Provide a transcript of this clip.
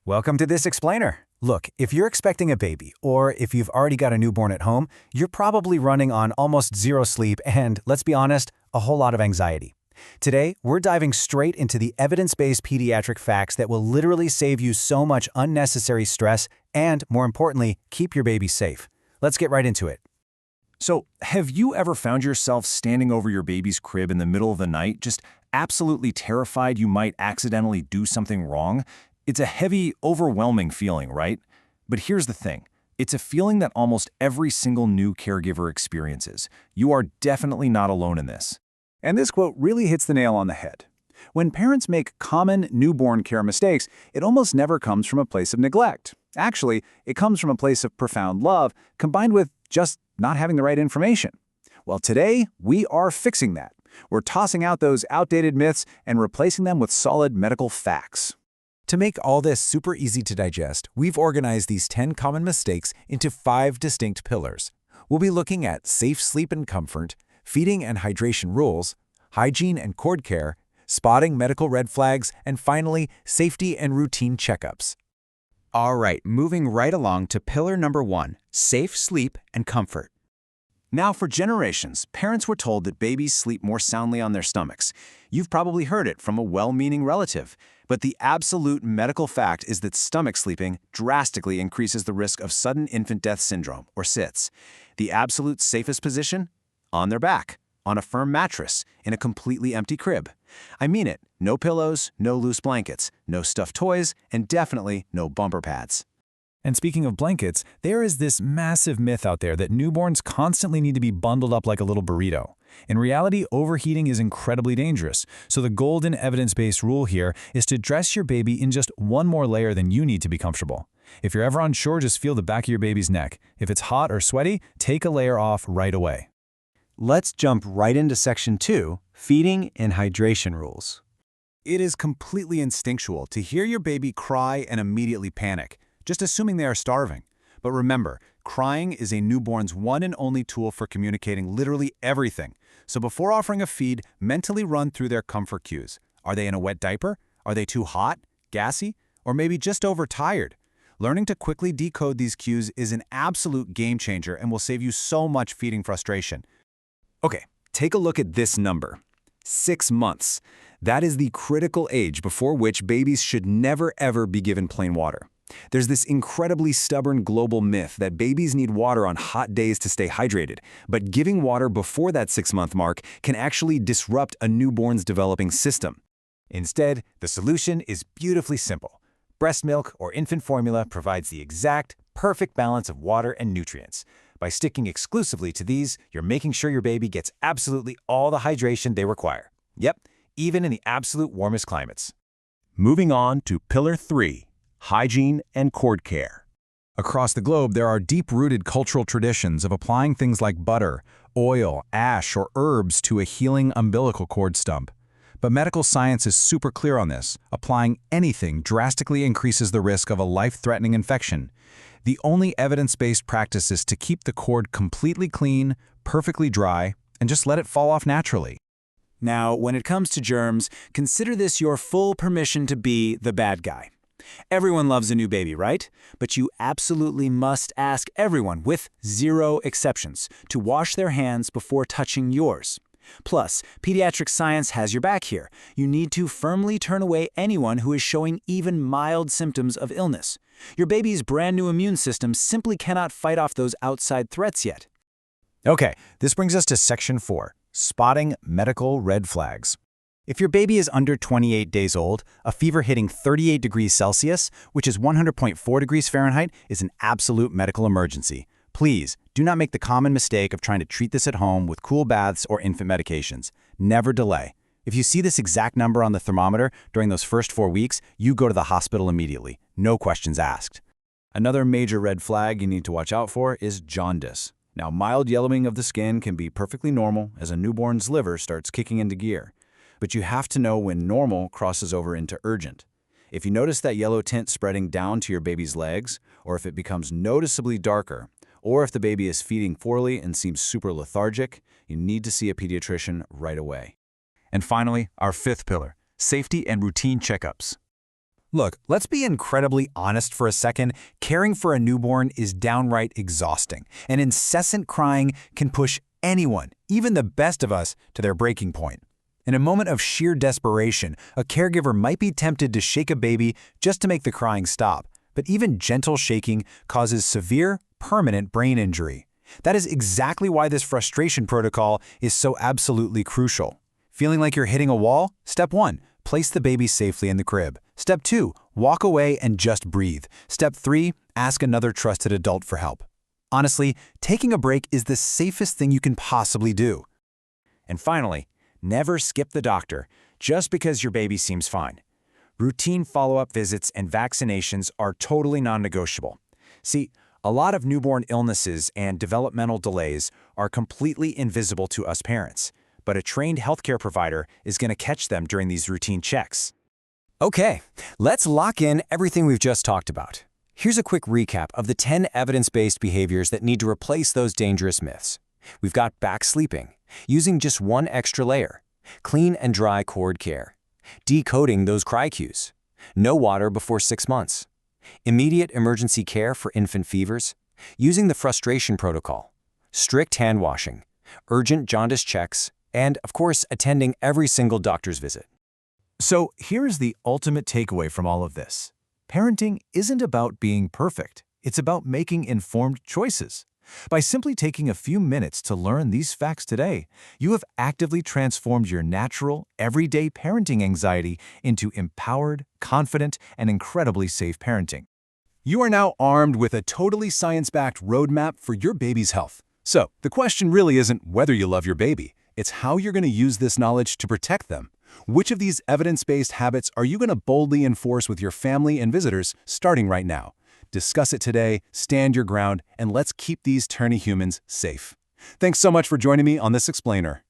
Welcome to This Explainer. Look, if you're expecting a baby, or if you've already got a newborn at home, you're probably running on almost zero sleep and, let's be honest, a whole lot of anxiety. Today, we're diving straight into the evidence-based pediatric facts that will literally save you so much unnecessary stress and, more importantly, keep your baby safe. Let's get right into it. So, have you ever found yourself standing over your baby's crib in the middle of the night, just absolutely terrified you might accidentally do something wrong? It's a heavy, overwhelming feeling, right? But here's the thing. It's a feeling that almost every single new caregiver experiences. You are definitely not alone in this. And this quote really hits the nail on the head. When parents make common newborn care mistakes, it almost never comes from a place of neglect. Actually, it comes from a place of profound love, combined with just not having the right information. Well, today, we are fixing that. We're tossing out those outdated myths and replacing them with solid medical facts. To make all this super easy to digest, we've organized these 10 common mistakes into 5 distinct pillars. We'll be looking at safe sleep and comfort, feeding and hydration rules, hygiene and cord care, spotting medical red flags, and finally, safety and routine checkups. All right, moving right along to pillar number 1, safe sleep and comfort. Now, for generations, parents were told that babies sleep more soundly on their stomachs. You've probably heard it from a well-meaning relative. But the absolute medical fact is that stomach sleeping drastically increases the risk of sudden infant death syndrome, or SIDS. The absolute safest position? On their back, on a firm mattress, in a completely empty crib. I mean it, no pillows, no loose blankets, no stuffed toys, and definitely no bumper pads. And speaking of blankets, there is this massive myth out there that newborns constantly need to be bundled up like a little burrito. In reality, overheating is incredibly dangerous, so the golden evidence-based rule here is to dress your baby in just one more layer than you need to be comfortable. If you're ever unsure, just feel the back of your baby's neck. If it's hot or sweaty, take a layer off right away. Let's jump right into section 2, feeding and hydration rules. It is completely instinctual to hear your baby cry and immediately panic, just assuming they are starving. But remember, crying is a newborn's one and only tool for communicating literally everything. So before offering a feed, mentally run through their comfort cues. Are they in a wet diaper? Are they too hot, gassy, or maybe just overtired? Learning to quickly decode these cues is an absolute game changer and will save you so much feeding frustration. Okay, take a look at this number. 6 months. That is the critical age before which babies should never ever be given plain water. There's this incredibly stubborn global myth that babies need water on hot days to stay hydrated, but giving water before that 6-month mark can actually disrupt a newborn's developing system. Instead, the solution is beautifully simple. Breast milk or infant formula provides the exact, perfect balance of water and nutrients. By sticking exclusively to these, you're making sure your baby gets absolutely all the hydration they require. Yep, even in the absolute warmest climates. Moving on to pillar 3, hygiene and cord care. Across the globe, there are deep-rooted cultural traditions of applying things like butter, oil, ash, or herbs to a healing umbilical cord stump. But medical science is super clear on this. Applying anything drastically increases the risk of a life-threatening infection. The only evidence-based practice is to keep the cord completely clean, perfectly dry, and just let it fall off naturally. Now, when it comes to germs, consider this your full permission to be the bad guy. Everyone loves a new baby, right? But you absolutely must ask everyone, with 0 exceptions, to wash their hands before touching yours. Plus, pediatric science has your back here. You need to firmly turn away anyone who is showing even mild symptoms of illness. Your baby's brand new immune system simply cannot fight off those outside threats yet. Okay, this brings us to section 4, spotting medical red flags. If your baby is under 28 days old, a fever hitting 38 degrees Celsius, which is 100.4 degrees Fahrenheit, is an absolute medical emergency. Please, do not make the common mistake of trying to treat this at home with cool baths or infant medications. Never delay. If you see this exact number on the thermometer during those first 4 weeks, you go to the hospital immediately. No questions asked. Another major red flag you need to watch out for is jaundice. Now, mild yellowing of the skin can be perfectly normal as a newborn's liver starts kicking into gear. But you have to know when normal crosses over into urgent. If you notice that yellow tint spreading down to your baby's legs, or if it becomes noticeably darker, or if the baby is feeding poorly and seems super lethargic, you need to see a pediatrician right away. And finally, our 5th pillar, safety and routine checkups. Look, let's be incredibly honest for a second. Caring for a newborn is downright exhausting, and incessant crying can push anyone, even the best of us, to their breaking point. In a moment of sheer desperation, a caregiver might be tempted to shake a baby just to make the crying stop, but even gentle shaking causes severe, permanent brain injury. That is exactly why this frustration protocol is so absolutely crucial. Feeling like you're hitting a wall? Step 1. Place the baby safely in the crib. Step 2. Walk away and just breathe. Step 3. Ask another trusted adult for help. Honestly, taking a break is the safest thing you can possibly do. And finally, never skip the doctor just because your baby seems fine. Routine follow-up visits and vaccinations are totally non-negotiable. See, a lot of newborn illnesses and developmental delays are completely invisible to us parents, but a trained healthcare provider is going to catch them during these routine checks. Okay, let's lock in everything we've just talked about. Here's a quick recap of the 10 evidence-based behaviors that need to replace those dangerous myths. We've got back sleeping, using just one extra layer, clean and dry cord care, decoding those cry cues, no water before 6 months, immediate emergency care for infant fevers, using the frustration protocol, strict hand washing, urgent jaundice checks, and, of course, attending every single doctor's visit. So here's the ultimate takeaway from all of this. Parenting isn't about being perfect. It's about making informed choices. By simply taking a few minutes to learn these facts today, you have actively transformed your natural, everyday parenting anxiety into empowered, confident, and incredibly safe parenting. You are now armed with a totally science-backed roadmap for your baby's health. So, the question really isn't whether you love your baby, it's how you're going to use this knowledge to protect them. Which of these evidence-based habits are you going to boldly enforce with your family and visitors starting right now? Discuss it today, stand your ground, and let's keep these turny humans safe. Thanks so much for joining me on this explainer.